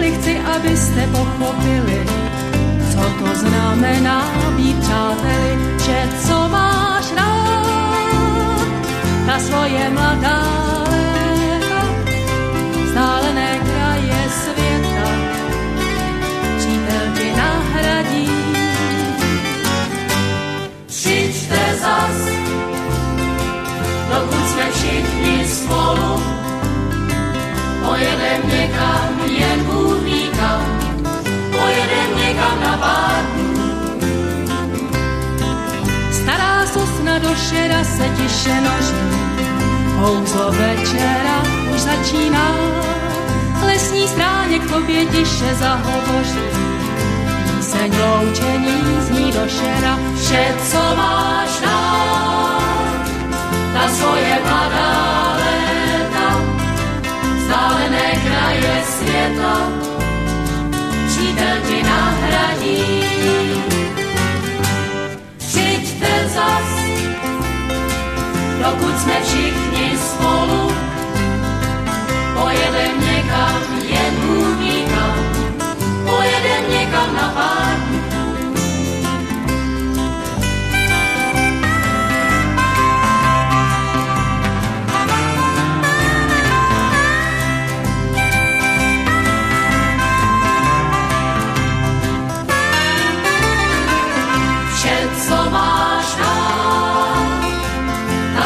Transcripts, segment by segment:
chvíli chci, abyste pochopili, co to znamená být přáteli, že co máš rád, ta svoje mladá léta, vzdálené kraje světa, přítel ti nahradí. Přijďte zas, dokud jsme všichni spolu, pojedem někam, jen Bůh ví kam, pojedem někam na pár dnů. Stará sosna do šera se tiše noří, houzlo večera už začíná, lesní stráně k tobě tiše zahovoří, píseň loučení zní do šera. Vše, co máš rád, ta svoje mladá léta, vzdálené kraje světa, přítel ti nahradí. Přijďte zas, dokud jsme všichni spolu, pojedem někam, jen Bůh ví kam, pojedem někam na pár dnů.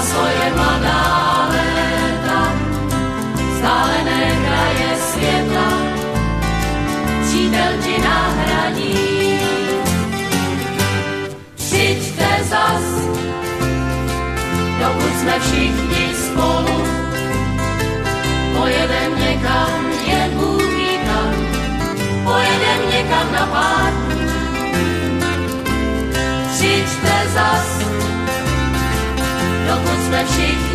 Svoje mladá léta, vzdálené kraje světa, přítel ti nahradí. Přijďte zas, dokud jsme všichni spolu, pojedem někam, jen Bůh ví kam, pojedem někam na pár dnů. Přijďte zas, dokud jsme všichni